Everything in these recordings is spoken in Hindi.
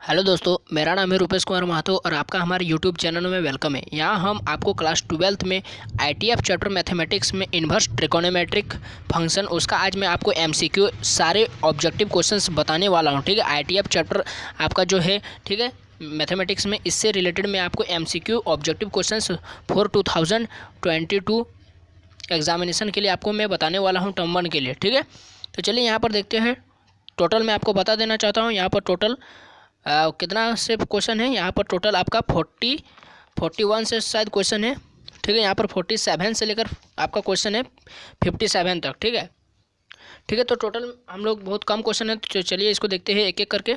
हेलो दोस्तों, मेरा नाम है रुपेश कुमार महतो और आपका हमारे यूट्यूब चैनल में वेलकम है। यहाँ हम आपको क्लास 12th में आईटीएफ चैप्टर मैथमेटिक्स में इन्वर्स ट्रिकोनोमेट्रिक फंक्शन उसका आज मैं आपको एमसीक्यू सारे ऑब्जेक्टिव क्वेश्चंस बताने वाला हूँ। ठीक है, आईटीएफ चैप्टर आपका जो है, ठीक है, मैथमेटिक्स में इससे रिलेटेड मैं आपको MCQ objective questions for 2022 examination के लिए आपको मैं बताने वाला हूँ, टर्म 1 के लिए। ठीक है, तो चलिए यहाँ पर देखते हैं। टोटल मैं आपको बता देना चाहता हूँ, यहाँ पर टोटल कितना से क्वेश्चन है। यहाँ पर टोटल आपका 41 से शायद क्वेश्चन है। ठीक है, यहाँ पर 47 से लेकर आपका क्वेश्चन है 57 तक। ठीक है, ठीक है, तो टोटल हम लोग बहुत कम क्वेश्चन है, तो चलिए इसको देखते हैं एक एक करके।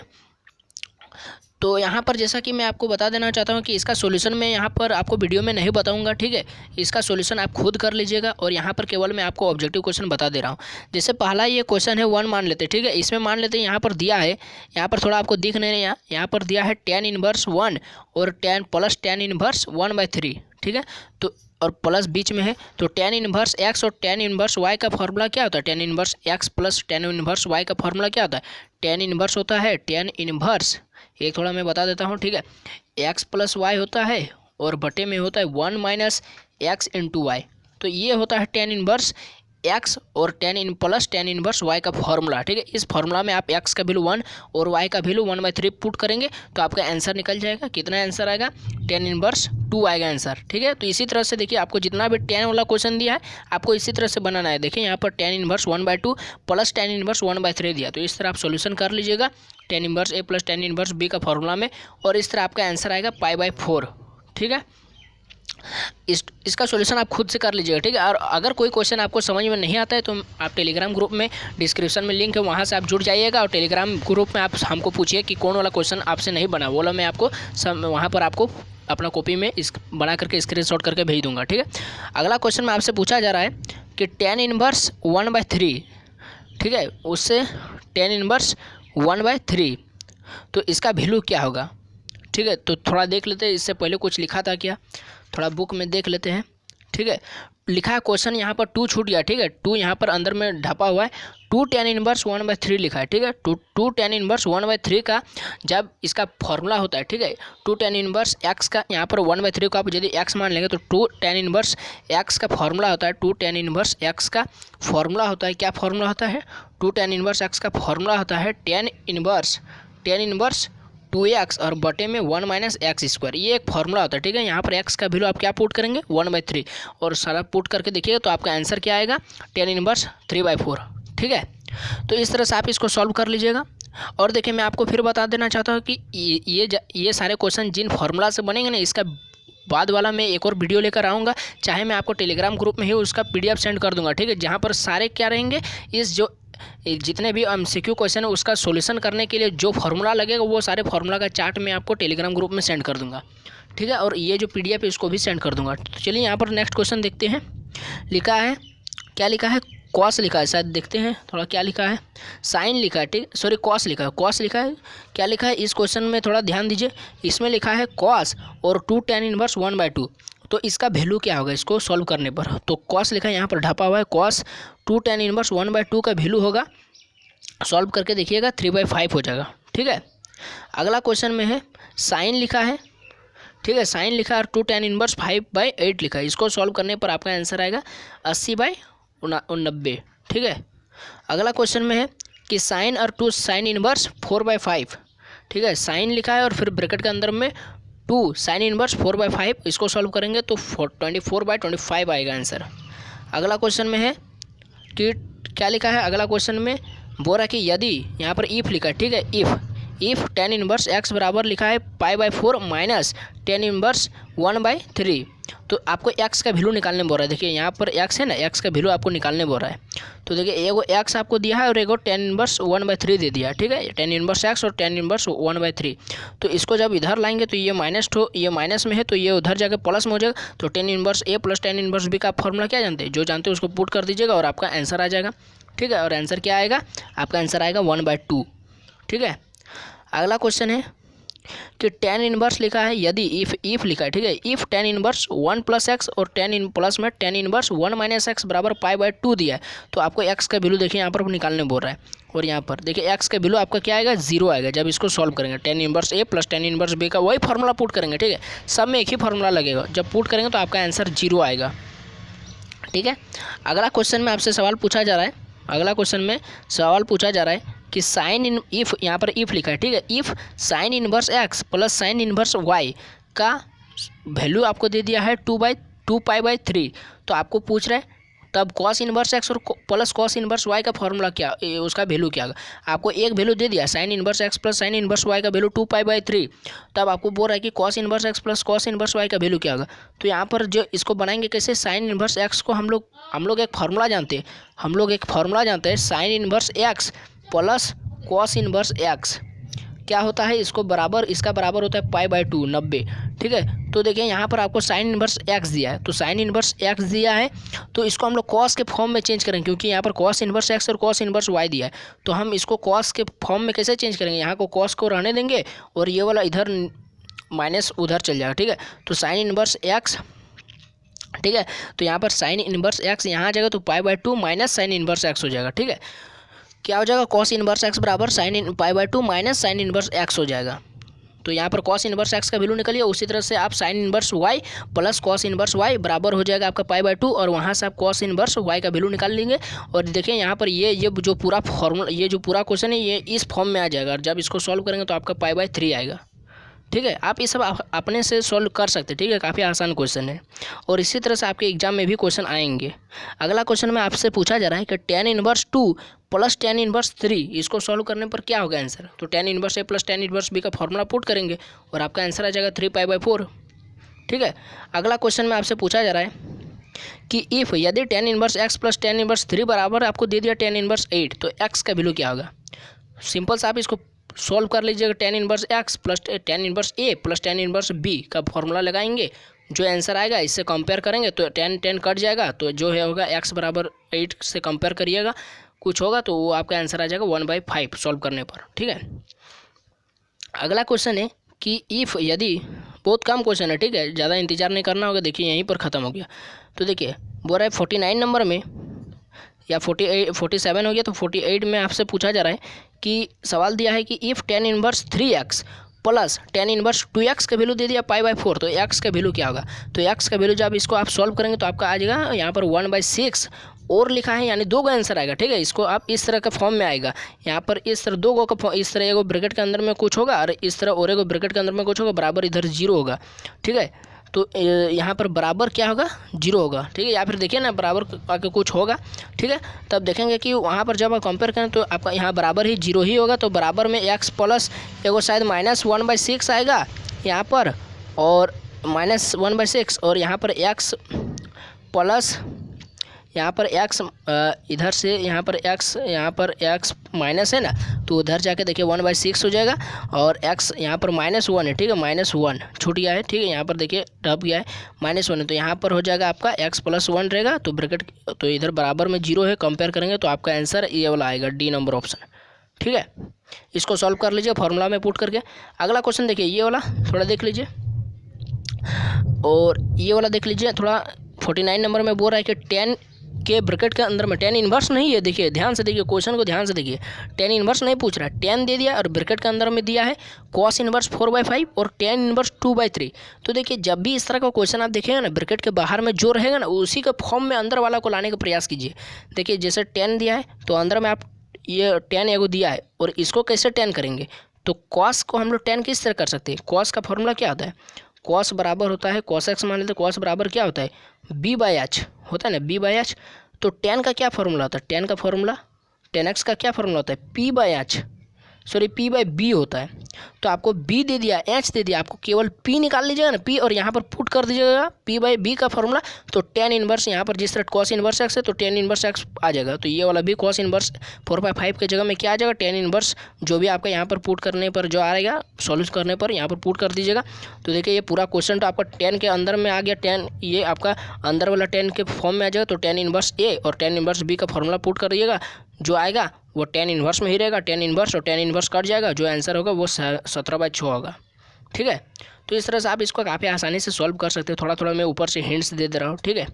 तो यहाँ पर जैसा कि मैं आपको बता देना चाहता हूँ कि इसका सॉल्यूशन मैं यहाँ पर आपको वीडियो में नहीं बताऊँगा। ठीक है, इसका सॉल्यूशन आप खुद कर लीजिएगा और यहाँ पर केवल मैं आपको ऑब्जेक्टिव क्वेश्चन बता दे रहा हूँ। जैसे पहला ये क्वेश्चन है 1 मान लेते हैं। ठीक है, इसमें मान लेते हैं यहाँ पर दिया है, यहाँ पर थोड़ा आपको दिख नहीं रहा, यहाँ पर दिया है tan इनवर्स 1 और tan इनवर्स 1/3। ठीक है, तो और प्लस बीच में है, तो tan इनवर्स x और tan इनवर्स y का फॉर्मूला क्या होता है? tan inverse x plus tan inverse y का फॉर्मूला क्या होता है? tan इनवर्स होता है tan इनवर्स, एक थोड़ा मैं बता देता हूँ। ठीक है, x प्लस वाई होता है और बटे में होता है 1 माइनस एक्स इंटू वाई। तो ये होता है tan इनवर्स x और tan इनवर्स y का फॉर्मूला। ठीक है, इस फॉर्मूला में आप x का वैल्यू 1 और y का वैल्यू 1/3 पुट करेंगे तो आपका आंसर निकल जाएगा। कितना आंसर आएगा? tan इनवर्स 2 आएगा आंसर। ठीक है, तो इसी तरह से देखिए, आपको जितना भी tan वाला क्वेश्चन दिया है आपको इसी तरह से बनाना है। देखिए यहाँ पर tan inverse 1/2 plus tan inverse 1/3 दिया, तो इस तरह आप सोल्यूशन कर लीजिएगा tan inverse a plus tan inverse b का फॉर्मूला में, और इस तरह आपका आंसर आएगा π/4। ठीक है, इसका सॉल्यूशन आप खुद से कर लीजिएगा। ठीक है, और अगर कोई क्वेश्चन आपको समझ में नहीं आता है तो आप टेलीग्राम ग्रुप में, डिस्क्रिप्शन में लिंक है, वहाँ से आप जुड़ जाइएगा और टेलीग्राम ग्रुप में आप हमको पूछिए कि कौन वाला क्वेश्चन आपसे नहीं बना, वो वाला मैं आपको वहाँ पर आपको अपना कॉपी में इस बना करके स्क्रीनशॉट करके भेज दूँगा। ठीक है, अगला क्वेश्चन में आपसे पूछा जा रहा है कि tan इनवर्स 1/3, ठीक है, उससे tan इनवर्स 1/3, तो इसका वैल्यू क्या होगा? ठीक है, तो थोड़ा देख लेते हैं, इससे पहले कुछ लिखा था क्या, थोड़ा बुक में देख लेते हैं। ठीक है, लिखा है क्वेश्चन यहाँ पर 2 छूट गया। ठीक है, 2 यहाँ पर अंदर में ढपा हुआ है, 2 tan इनवर्स 1/3 लिखा है। ठीक है, 2 tan इनवर्स 1/3 का जब इसका फॉर्मूला होता है, ठीक है, 2 tan इनवर्स x का, यहाँ पर 1/3 को आप यदि x मान लेंगे तो 2 tan इनवर्स x का फॉर्मूला होता है, 2 tan इनवर्स x का फॉर्मूला होता है, क्या फॉर्मूला होता है? 2 tan इनवर्स x का फॉर्मूला होता है tan इनवर्स 2x और बटे में 1 माइनस एक्स स्क्वायर, ये एक फॉर्मूला होता है। ठीक है, यहाँ पर x का वैल्यू आप क्या पुट करेंगे? 1/3, और सारा पुट करके देखिएगा तो आपका आंसर क्या आएगा? tan inverse 3/4। ठीक है, तो इस तरह से आप इसको सॉल्व कर लीजिएगा। और देखिए, मैं आपको फिर बता देना चाहता हूँ कि ये सारे क्वेश्चन जिन फार्मूला से बनेंगे ना, इसका बाद वाला मैं एक और वीडियो लेकर आऊँगा, चाहे मैं आपको टेलीग्राम ग्रुप में ही उसका PDF सेंड कर दूँगा। ठीक है, जहाँ पर सारे क्या रहेंगे, इस जो जितने भी MCQ क्वेश्चन है उसका सॉल्यूशन करने के लिए जो फार्मूला लगेगा वो सारे फार्मूला का चार्ट मैं आपको टेलीग्राम ग्रुप में सेंड कर दूंगा। ठीक है, और ये जो PDF है इसको भी सेंड कर दूंगा। तो चलिए यहाँ पर नेक्स्ट क्वेश्चन देखते हैं। लिखा है, क्या लिखा है? कॉस लिखा है, शायद देखते हैं थोड़ा क्या लिखा है। साइन लिखा है, ठीक, सॉरी कॉस लिखा है, कॉस लिखा है। क्या लिखा है इस क्वेश्चन में, थोड़ा ध्यान दीजिए। इसमें लिखा है कॉस और 2 tan इनवर्स 1/2, तो इसका वैल्यू क्या होगा इसको सॉल्व करने पर? तो कॉस लिखा है, यहाँ पर ढपा हुआ है, कॉस 2 tan इनवर्स 1/2 का वैल्यू होगा, सॉल्व करके देखिएगा 3/5 हो जाएगा। ठीक है, अगला क्वेश्चन में है साइन लिखा है। ठीक है, साइन लिखा है और 2 tan इनवर्स 5/8 लिखा है, इसको सॉल्व करने पर आपका आंसर आएगा 80/90। ठीक है, अगला क्वेश्चन में है कि साइन और 2 साइन इनवर्स 4/5। ठीक है, साइन लिखा है और फिर ब्रैकेट के अंदर में 2 साइन इनवर्स 4/5, इसको सॉल्व करेंगे तो 24/25 आएगा आंसर। अगला क्वेश्चन में है कि क्या लिखा है, अगला क्वेश्चन में बोल रहा है कि यदि, यहाँ पर इफ़ लिखा है, ठीक है, इफ़ tan इनवर्स x बराबर लिखा है π/4 माइनस tan इनवर्स 1/3, तो आपको x का वैल्यू निकालने बोल रहा है। देखिए यहाँ पर x है ना, x का वैल्यू आपको निकालने बोल रहा है। तो देखिए एगो x आपको दिया है और एगो tan इनवर्स 1/3 दे दिया है। ठीक है, tan इनवर्स x और tan इनवर्स 1/3, तो इसको जब इधर लाएंगे तो ये माइनस में है तो ये उधर जाकर प्लस में हो जाएगा। तो tan inverse a plus tan inverse b का फॉर्मूला क्या जानते हैं? जो जानते हैं उसको पुट कर दीजिएगा और आपका आंसर आ जाएगा। ठीक है, और आंसर क्या आएगा? आपका आंसर आएगा 1/2। ठीक है, अगला क्वेश्चन है कि tan इनवर्स लिखा है, यदि इफ लिखा है, ठीक है, if tan inverse 1 plus x और प्लस में tan इनवर्स 1 माइनस एक्स बराबर π/2 दिया है, तो आपको x का वैल्यू देखिए यहाँ पर निकालने बोल रहा है। और यहाँ पर देखिए एक्स का वैल्यू आपका क्या आएगा, 0 आएगा जब इसको सॉल्व करेंगे। Tan inverse a plus tan inverse b का वही फार्मूला पुट करेंगे, ठीक है। सब में एक ही फार्मूला लगेगा, जब पुट करेंगे तो आपका आंसर 0 आएगा, ठीक है। अगला क्वेश्चन में आपसे सवाल पूछा जा रहा है, अगला क्वेश्चन में सवाल पूछा जा रहा है कि साइन इन इफ, यहाँ पर इफ लिखा है, ठीक है। If sine inverse x plus sine inverse y का वैल्यू आपको दे दिया है 2π/3, तो आपको पूछ रहा है तब कॉस इनवर्स एक्स और प्लस कॉस इनवर्स वाई का फॉर्मूला क्या, उसका वैल्यू क्या होगा। आपको एक वैल्यू दे दिया sine inverse x plus sine inverse y का वैल्यू 2π/3, तब आपको बोल रहा है कि cos inverse x plus cos inverse y का वैल्यू क्या होगा। तो यहाँ पर जो इसको बनाएंगे कैसे, साइन इनवर्स एक्स को हम लोग एक फार्मूला जानते हैं, sign inverse x plus cos inverse x क्या होता है, इसको बराबर, इसका बराबर होता है π/2 90, ठीक है। तो देखिए यहाँ पर आपको साइन इनवर्स एक्स दिया है, तो साइन इनवर्स एक्स दिया है तो इसको हम लोग कॉस के फॉर्म में चेंज करेंगे, क्योंकि यहाँ पर कॉस इनवर्स एक्स और कॉस इनवर्स वाई दिया है। तो हम इसको कॉस के फॉर्म में कैसे चेंज करेंगे, यहाँ को कॉस को रहने देंगे और ये वाला इधर माइनस उधर चल जाएगा, ठीक है। तो साइन इनवर्स एक्स, ठीक है, तो यहाँ पर साइन इनवर्स एक्स यहाँ आ जाएगा तो π/2 माइनस साइन इनवर्स एक्स हो जाएगा, ठीक है। क्या हो जाएगा, कॉस इनवर्स एक्स बराबर sine π/2 minus sine inverse x हो जाएगा। तो यहाँ पर कॉस इनवर्स एक्स का वैल्यू निकलिए, उसी तरह से आप sine inverse y plus cos inverse y बराबर हो जाएगा आपका π/2, और वहाँ से आप कॉस इनवर्स वाई का वैल्यू निकाल लेंगे। और देखिए यहाँ पर ये जो पूरा फॉर्मूला, ये जो पूरा क्वेश्चन है ये इस फॉर्म में आ जाएगा, और जब इसको सॉल्व करेंगे तो आपका π/3 आएगा, ठीक है। आप ये सब अपने से सॉल्व कर सकते हैं, ठीक है, काफ़ी आसान क्वेश्चन है और इसी तरह से आपके एग्जाम में भी क्वेश्चन आएंगे। अगला क्वेश्चन में आपसे पूछा जा रहा है कि tan inverse 2 plus tan inverse 3, इसको सॉल्व करने पर क्या होगा आंसर। तो tan inverse a plus tan inverse b का फॉर्मूला पुट करेंगे और आपका आंसर आ जाएगा 3π/4, ठीक है। अगला क्वेश्चन में आपसे पूछा जा रहा है कि इफ यदि tan inverse x plus tan inverse 3 बराबर आपको दे दिया tan इनवर्स 8, तो एक्स का वैल्यू क्या होगा। सिंपल से आप इसको सॉल्व कर लीजिएगा, tan inverse x plus tan inverse a plus tan inverse b का फॉर्मूला लगाएंगे, जो आंसर आएगा इससे कंपेयर करेंगे तो tan कट जाएगा, तो जो है होगा x बराबर 8 से कंपेयर करिएगा, कुछ होगा तो वो आपका आंसर आ जाएगा 1/5 सॉल्व करने पर, ठीक है। अगला क्वेश्चन है कि इफ़ यदि, बहुत कम क्वेश्चन है, ठीक है, ज़्यादा इंतजार नहीं करना होगा, देखिए यहीं पर ख़त्म हो गया। तो देखिए बोल रहा है 49 नंबर में या 47 हो गया, तो 48 में आपसे पूछा जा रहा है कि सवाल दिया है कि if tan inverse 3x plus tan inverse 2x का वैल्यू दे दिया π/4, तो x का वैल्यू क्या होगा। तो x का वैल्यू जब इसको आप सॉल्व करेंगे तो आपका आ जाएगा यहाँ पर 1/6 और लिखा है, यानी 2 का आंसर आएगा, ठीक है। इसको आप इस तरह का फॉर्म में आएगा, यहाँ पर इस तरह 2 का, इस तरह एगो ब्रैकेट के अंदर में कुछ होगा और इस तरह और एगो ब्रैकेट के अंदर में कुछ होगा, बराबर इधर 0 होगा, ठीक है। तो यहाँ पर बराबर क्या होगा, 0 होगा, ठीक है। या फिर देखिए ना बराबर आके कुछ होगा, ठीक है, तब देखेंगे कि वहाँ पर जब आप कंपेयर करें तो आपका यहाँ बराबर ही 0 ही होगा, तो बराबर में x प्लस एगो शायद -1/6 आएगा यहाँ पर, और -1/6, और यहाँ पर x प्लस, यहाँ पर x इधर से यहाँ पर x माइनस है ना, तो उधर जाके देखिए 1/6 हो जाएगा, और x यहाँ पर -1 है, ठीक है, -1 छूट गया है, ठीक है, यहाँ पर देखिए टप गया है -1 है, तो यहाँ पर हो जाएगा आपका x + 1 रहेगा, तो ब्रैकेट, तो इधर बराबर में 0 है, कंपेयर करेंगे तो आपका आंसर ये वाला आएगा, डी नंबर ऑप्शन, ठीक है। इसको सॉल्व कर लीजिए फॉर्मूला में पुट करके। अगला क्वेश्चन देखिए ये वाला थोड़ा देख लीजिए, और ये वाला देख लीजिए थोड़ा। 49 नंबर में बोल रहा है कि tan के ब्रैकेट के अंदर में tan इनवर्स नहीं है, देखिए ध्यान से देखिए क्वेश्चन को, ध्यान से देखिए, tan इनवर्स नहीं पूछ रहा है, tan दे दिया और ब्रैकेट के अंदर में दिया है cos इनवर्स 4/5 और tan इनवर्स 2/3। तो देखिए जब भी इस तरह का क्वेश्चन आप देखेंगे ना, ब्रैकेट के बाहर में जो रहेगा ना उसी के फॉर्म में अंदर वाला को लाने का प्रयास कीजिए। देखिए जैसे tan दिया है तो अंदर में आप ये tan एगो दिया है, और इसको कैसे tan करेंगे, तो cos को हम लोग tan किस तरह कर सकते हैं। cos का फॉर्मूला क्या होता है, cos बराबर होता है cos x, मान लेते हैं cos बराबर क्या होता है b/h होता है ना, b/h। तो tan का क्या फॉर्मूला होता है, tan का फॉर्मूला, tan x का क्या फॉर्मूला होता है p/h, सॉरी p/b होता है। तो आपको b दे दिया, h दे दिया, आपको केवल p निकाल लीजिएगा ना, p, और यहाँ पर पुट कर दीजिएगा p/b का फॉर्मूला, तो tan इनवर्स यहाँ पर जिस तरह cos इनवर्स x है तो tan इनवर्स x आ जाएगा। तो ये वाला भी cos इनवर्स 4/5 के जगह में क्या आ जाएगा, tan इनवर्स, जो भी आपका यहाँ पर पुट करने पर जो आएगा, सॉल्व करने पर यहाँ पर पुट कर दीजिएगा। तो देखिए ये पूरा क्वेश्चन तो आपका tan के अंदर में आ गया, tan ये आपका अंदर वाला tan के फॉर्म में आ जाएगा, तो tan इनवर्स a और tan इनवर्स b का फॉर्मूला पुट करिएगा, जो आएगा वो tan इनवर्स में ही रहेगा, tan इनवर्स और tan इनवर्स कट जाएगा, जो आंसर होगा वो 17/6 होगा, ठीक है। तो इस तरह से आप इसको काफ़ी आसानी से सॉल्व कर सकते हैं, थोड़ा थोड़ा मैं ऊपर से हिंट्स दे रहा हूँ, ठीक है।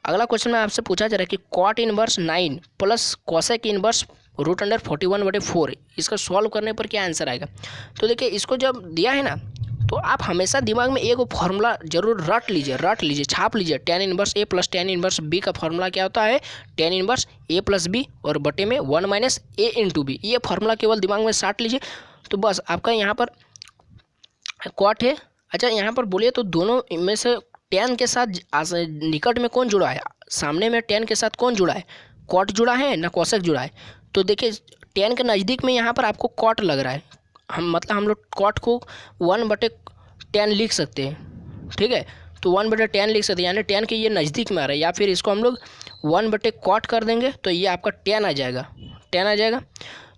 अगला क्वेश्चन में आपसे पूछा जा रहा है कि cot inverse 9 plus cosec inverse √41/4। इसका सॉल्व करने पर क्या आंसर आएगा? तो देखिए इसको जब दिया है ना, तो आप हमेशा दिमाग में एक फॉर्मूला जरूर रट लीजिए, छाप लीजिए। tan inverse a plus tan inverse b का फॉर्मूला क्या होता है? tan inverse a plus B और बटे में 1 माइनस ए इंटू बी। ये फॉर्मूला केवल दिमाग में साट लीजिए, तो बस आपका यहाँ पर कॉट है। अच्छा, यहाँ पर बोलिए तो दोनों में से tan के साथ निकट में कौन जुड़ा है? सामने में tan के साथ कौन जुड़ा है? कॉट जुड़ा है ना कोसेक जुड़ा है? तो देखिए tan के नज़दीक में यहाँ पर आपको कॉट लग रहा है। हम लोग कॉट को 1/tan लिख सकते हैं, ठीक है। तो 1/tan लिख सकते हैं, यानी tan के ये नज़दीक में आ रहा है, या फिर इसको हम लोग 1/cot कर देंगे तो ये आपका tan आ जाएगा।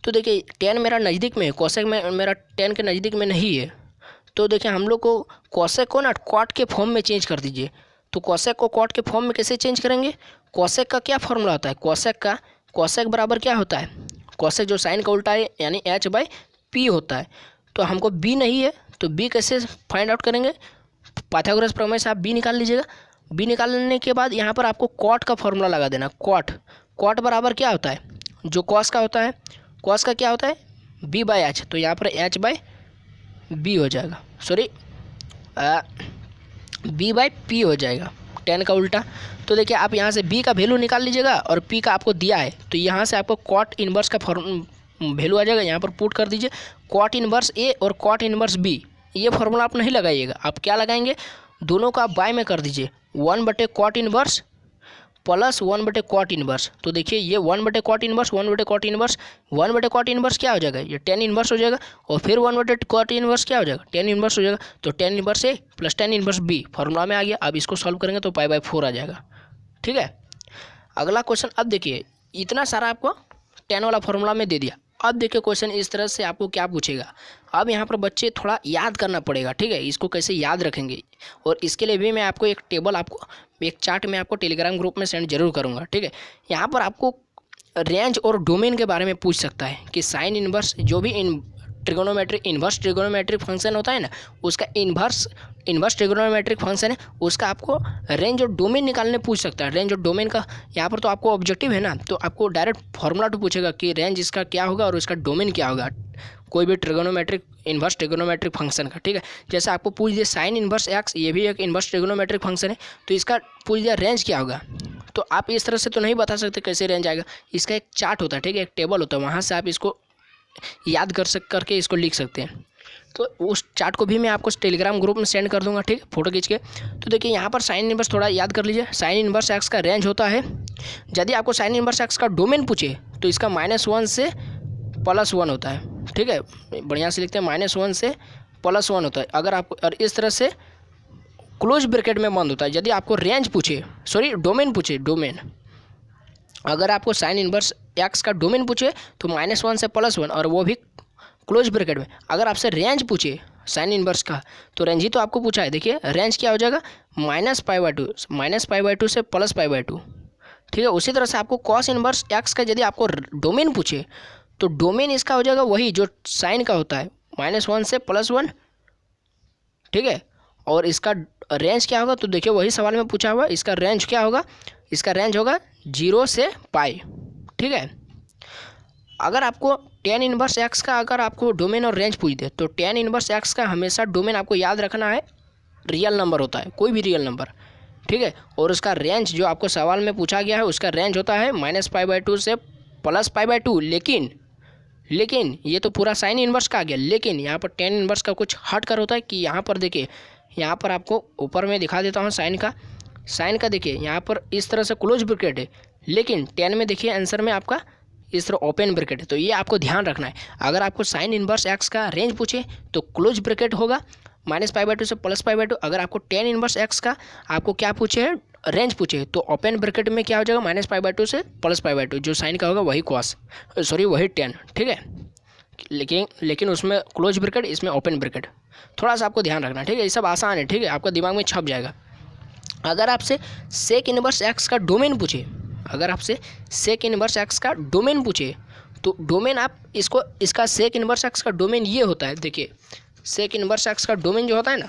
तो देखिए tan मेरा नज़दीक में है, कोसेक में मेरा tan के नज़दीक में नहीं है। तो देखिए हम लोग को कोसेक को ना कॉट के फॉर्म में चेंज कर दीजिए। तो कोसेक को कॉट के फॉर्म में कैसे चेंज करेंगे? कोसेक का क्या फॉर्मूला होता है? कोसेक बराबर क्या होता है? कोसेक जो साइन का उल्टा है यानी h/p होता है। तो हमको b नहीं है, तो b कैसे फाइंड आउट करेंगे? पाइथागोरस प्रमेय से आप b निकाल लीजिएगा। b निकालने के बाद यहाँ पर आपको कॉट का फॉर्मूला लगा देना। कॉट बराबर क्या होता है? जो कॉस का होता है, कॉस का क्या होता है? b/h। तो यहाँ पर h/b हो जाएगा, सॉरी b/p हो जाएगा, tan का उल्टा। तो देखिए आप यहाँ से b का वैल्यू निकाल लीजिएगा और p का आपको दिया है, तो यहाँ से आपको कॉट इनवर्स का वैल्यू आ जाएगा। यहाँ पर पुट कर दीजिए कॉट इनवर्स ए और कॉट इनवर्स बी। ये फॉर्मूला आप नहीं लगाइएगा, आप क्या लगाएंगे? दोनों का आप बाय में कर दीजिए, 1/cot inverse plus 1/cot inverse. तो देखिए ये 1/cot इनवर्स 1/cot इनवर्स क्या हो जाएगा? ये tan इनवर्स हो जाएगा, और फिर 1/cot इनवर्स क्या हो जाएगा? tan इनवर्स हो जाएगा। तो tan inverse a plus tan inverse b formula में आ गया। अब इसको सॉल्व करेंगे तो π/4 आ जाएगा, ठीक है। अगला क्वेश्चन, अब देखिए इतना सारा आपको tan वाला फॉर्मूला में दे दिया। अब देखिए क्वेश्चन इस तरह से आपको क्या पूछेगा। अब यहाँ पर बच्चे थोड़ा याद करना पड़ेगा, ठीक है। इसको कैसे याद रखेंगे, और इसके लिए भी मैं आपको एक टेबल, एक चार्ट में आपको टेलीग्राम ग्रुप में सेंड जरूर करूँगा, ठीक है। यहाँ पर आपको रेंज और डोमेन के बारे में पूछ सकता है कि साइन इनवर्स जो भी इन्वर्स ट्रिगोनोमेट्रिक फंक्शन होता है ना, उसका इन्वर्स ट्रिगोनोमेट्रिक फंक्शन है, उसका आपको रेंज और डोमेन निकालने पूछ सकता है। रेंज और डोमेन का यहाँ पर तो आपको ऑब्जेक्टिव है ना, तो आपको डायरेक्ट फॉर्मूला तो पूछेगा कि रेंज इसका क्या होगा और इसका डोमेन क्या होगा, कोई भी इन्वर्स ट्रिगोनोमेट्रिक फंक्शन का, ठीक है। जैसे आपको पूछ दिया साइन इन्वर्स एक्स, ये भी एक इन्वर्स ट्रिगोनोमेट्रिक फंक्शन है, तो इसका पूछ दिया रेंज क्या होगा। तो आप इस तरह से तो नहीं बता सकते कैसे रेंज आएगा। इसका एक चार्ट होता है, ठीक है, एक टेबल होता है, वहाँ से आप इसको याद करके इसको लिख सकते हैं। तो उस चार्ट को भी मैं आपको टेलीग्राम ग्रुप में सेंड कर दूंगा, ठीक है, फोटो खींच के। तो देखिए यहाँ पर साइन इनवर्स थोड़ा याद कर लीजिए। साइन इनवर्स एक्स का रेंज होता है, यदि आपको साइन इनवर्स एक्स का डोमेन पूछे तो इसका -1 से +1 होता है, ठीक है। बढ़िया से लिखते हैं, -1 से +1 होता है। अगर आपको, और इस तरह से क्लोज ब्रैकेट में बंद होता है। यदि आपको रेंज पूछे, सॉरी डोमेन पूछे, अगर आपको साइन इनवर्स एक्स का डोमेन पूछे तो -1 से +1, और वो भी क्लोज ब्रैकेट में। अगर आपसे रेंज पूछे साइन इनवर्स का, तो रेंज ही तो आपको पूछा है। देखिए रेंज क्या हो जाएगा? -π/2 से +π/2, ठीक है। उसी तरह से आपको कॉस इनवर्स एक्स का यदि आपको डोमेन पूछे तो डोमेन इसका हो जाएगा वही जो साइन का होता है, -1 से +1, ठीक है। और इसका रेंज क्या होगा? तो देखिए वही सवाल में पूछा हुआ, इसका रेंज क्या होगा? इसका रेंज होगा 0 से π, ठीक है। अगर आपको tan इनवर्स एक्स का अगर आपको डोमेन और रेंज पूछ दे, तो tan इनवर्स एक्स का हमेशा डोमेन आपको याद रखना है, रियल नंबर होता है, कोई भी रियल नंबर, ठीक है। और उसका रेंज जो आपको सवाल में पूछा गया है, उसका रेंज होता है -π/2 से +π/2। लेकिन ये तो पूरा साइन इनवर्स का आ गया, लेकिन यहाँ पर tan इनवर्स का कुछ हट कर होता है कि यहाँ पर देखिए, यहाँ पर आपको ऊपर में दिखा देता हूँ साइन का देखिए यहाँ पर इस तरह से क्लोज ब्रैकेट है, लेकिन tan में देखिए आंसर में आपका इस तरह ओपन ब्रैकेट है। तो ये आपको ध्यान रखना है। अगर आपको साइन इनवर्स एक्स का रेंज पूछे तो क्लोज ब्रैकेट होगा -π/2 से +π/2। अगर आपको tan इनवर्स एक्स का आपको क्या पूछे है, रेंज पूछे, तो ओपन ब्रैकेट में क्या हो जाएगा? -π/2 से +π/2। जो साइन का होगा वही वही tan, ठीक है। लेकिन उसमें क्लोज ब्रैकेट, इसमें ओपन ब्रैकेट, थोड़ा सा आपको ध्यान रखना, ठीक है। ये सब आसान है, ठीक है, आपका दिमाग में छप जाएगा। अगर आपसे सेक इनवर्स एक्स का डोमेन पूछे, तो डोमेन आप इसका सेक इनवर्स एक्स का डोमेन ये होता है। देखिए सेक इनवर्स एक्स का डोमेन जो होता है ना,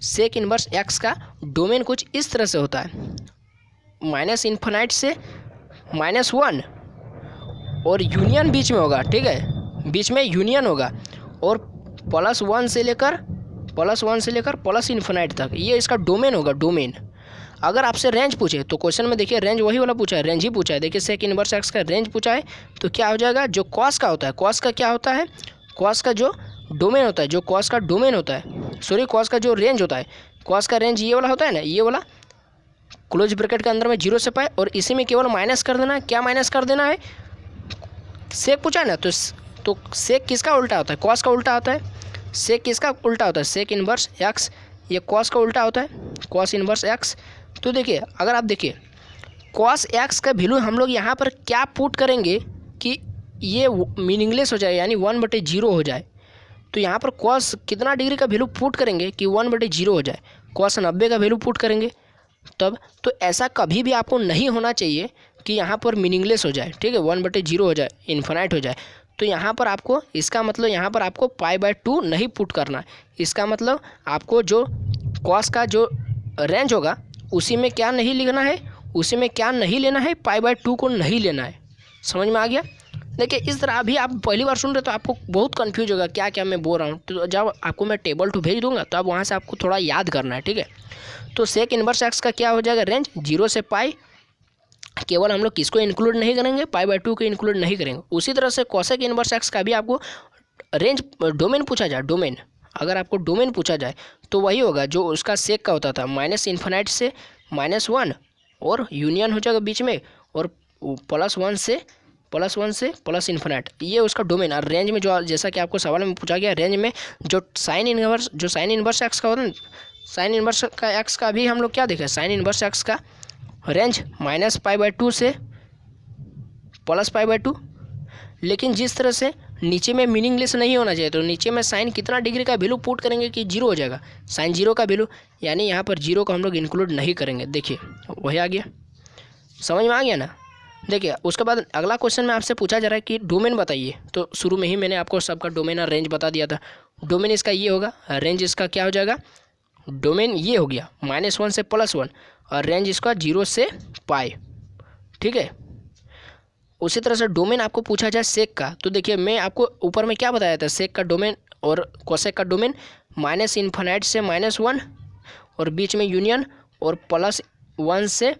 सेक इनवर्स एक्स का डोमेन कुछ इस तरह से होता है, -∞ से -1, और यूनियन बीच में होगा, ठीक है, बीच में यूनियन होगा, और +1 से लेकर प्लस इन्फिनाइट तक, ये इसका डोमेन होगा, डोमेन। अगर आपसे रेंज पूछे तो क्वेश्चन में देखिए रेंज वही वाला पूछा है, रेंज ही पूछा है। देखिए सेक इनवर्स एक्स का रेंज पूछा है, तो क्या हो जाएगा, जो कॉस का होता है, कॉस का क्या होता है, कॉस का जो डोमेन होता है, जो कॉस का डोमेन होता है, सॉरी कॉस का जो रेंज होता है, कॉस का रेंज ये वाला होता है ना, ये वाला क्लोज ब्रैकेट के अंदर में 0 से पाए, और इसी में केवल माइनस कर देना है। क्या माइनस कर देना है, सेक पूछा है ना, तो सेक किसका उल्टा होता है, कॉस का उल्टा होता है। सेक किसका उल्टा होता है, सेक इनवर्स एक्स, ये कॉस का उल्टा होता है, कॉस इनवर्स एक्स। तो देखिए अगर आप देखिए कॉस एक्स का वैल्यू हम लोग यहाँ पर क्या पुट करेंगे कि ये मीनिंगलेस हो जाए, यानी 1/0 हो जाए। तो यहाँ पर कॉस कितना डिग्री का वैल्यू पुट करेंगे कि 1/0 हो जाए, कॉस 90 का वैल्यू पुट करेंगे तब। तो ऐसा कभी भी आपको नहीं होना चाहिए कि यहाँ पर मीनिंगलेस हो जाए, ठीक है, 1/0 हो जाए, इन्फिनाइट हो जाए। तो यहाँ पर आपको, इसका मतलब यहाँ पर आपको π/2 नहीं पुट करना है। इसका मतलब आपको जो कॉस का जो रेंज होगा उसी में क्या नहीं लिखना है, उसी में क्या नहीं लेना है, π/2 को नहीं लेना है। समझ में आ गया। देखिए इस तरह अभी आप पहली बार सुन रहे तो आपको बहुत कंफ्यूज होगा क्या क्या मैं बोल रहा हूँ। तो जब आपको मैं टेबल 2 भेज दूंगा तो अब वहाँ से आपको थोड़ा याद करना है, ठीक है। तो सेक इनवर्स एक्स का क्या हो जाएगा, रेंज 0 से पाई, केवल हम लोग किसको इंक्लूड नहीं करेंगे, π/2 को इंक्लूड नहीं करेंगे। उसी तरह से कोसेक इनवर्स एक्स का भी आपको रेंज डोमेन पूछा जाए, डोमेन, अगर आपको डोमेन पूछा जाए तो वही होगा जो उसका सेक का होता था, -∞ से -1 और यूनियन हो जाएगा बीच में, और +1 से प्लस इन्फिनाइट, ये उसका डोमेन। और रेंज में जो जैसा कि आपको सवाल में पूछा गया, रेंज में जो साइन इनवर्स एक्स का होता है, साइन इनवर्स का एक्स का भी हम लोग क्या देखें, साइन इनवर्स एक्स का रेंज -π/2 से +π/2। लेकिन जिस तरह से नीचे में मीनिंगलेस नहीं होना चाहिए, तो नीचे में साइन कितना डिग्री का वैल्यू पुट करेंगे कि 0 हो जाएगा, साइन 0 का वैल्यू, यानी यहाँ पर 0 को हम लोग इंक्लूड नहीं करेंगे। देखिए वही आ गया, समझ में आ गया ना। देखिए उसके बाद अगला क्वेश्चन में आपसे पूछा जा रहा है कि डोमेन बताइए। तो शुरू में ही मैंने आपको सबका डोमेन और रेंज बता दिया था। डोमेन इसका ये होगा, रेंज इसका क्या हो जाएगा, डोमेन ये हो गया -1 से +1, और रेंज इसका 0 से पाई, ठीक है। उसी तरह से डोमेन आपको पूछा जाए सेक का, तो देखिए मैं आपको ऊपर में क्या बताया था, सेक का डोमेन और कोसेक का डोमेन -∞ से -1 और बीच में यूनियन, और +1 से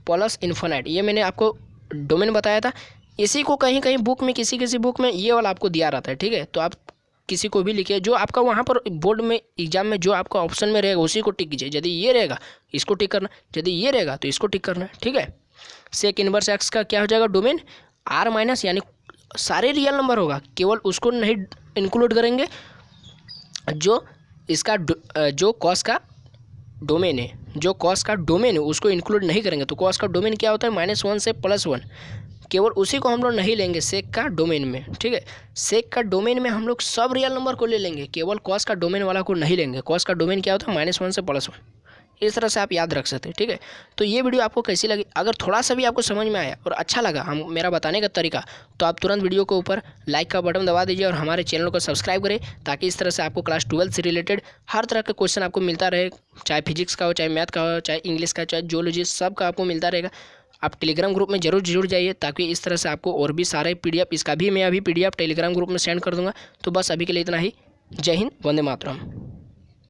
+∞, ये मैंने आपको डोमेन बताया था। इसी को कहीं कहीं बुक में, किसी बुक में ये वाला आपको दिया रहता है, ठीक है। तो आप किसी को भी लिखिए, जो आपका वहाँ पर बोर्ड में एग्जाम में जो आपका ऑप्शन में रहेगा उसी को टिक कीजिए। यदि ये रहेगा इसको टिक करना, यदि ये रहेगा तो इसको टिक करना, ठीक है। सेक इनवर्स एक्स का क्या हो जाएगा डोमेन, R-, यानी सारे रियल नंबर होगा, केवल उसको नहीं इंक्लूड करेंगे जो इसका जो कॉस का डोमेन है, जो कॉस का डोमेन है उसको इंक्लूड नहीं करेंगे। तो कॉस का डोमेन क्या होता है, -1 से +1, केवल उसी को हम लोग नहीं लेंगे सेक का डोमेन में, ठीक है। सेक का डोमेन में हम लोग सब रियल नंबर को ले लेंगे, केवल कॉस का डोमेन वाला को नहीं लेंगे। कॉस का डोमेन क्या होता है, -1 से +1। इस तरह से आप याद रख सकते हैं, ठीक है। तो ये वीडियो आपको कैसी लगी, अगर थोड़ा सा भी आपको समझ में आया और अच्छा लगा हम मेरा बताने का तरीका, तो आप तुरंत वीडियो के ऊपर लाइक का बटन दबा दीजिए और हमारे चैनल को सब्सक्राइब करें, ताकि इस तरह से आपको क्लास 12 से रिलेटेड हर तरह का क्वेश्चन आपको मिलता रहे, चाहे फिजिक्स का हो, चाहे मैथ का हो, चाहे इंग्लिश का, चाहे जियोलॉजी, सब का आपको मिलता रहेगा। आप टेलीग्राम ग्रुप में जरूर जुड़ जाइए, ताकि इस तरह से आपको और भी सारे PDF, इसका भी मैं अभी PDF टेलीग्राम ग्रुप में सेंड कर दूँगा। तो बस अभी के लिए इतना ही। जय हिंद, वंदे मातरम।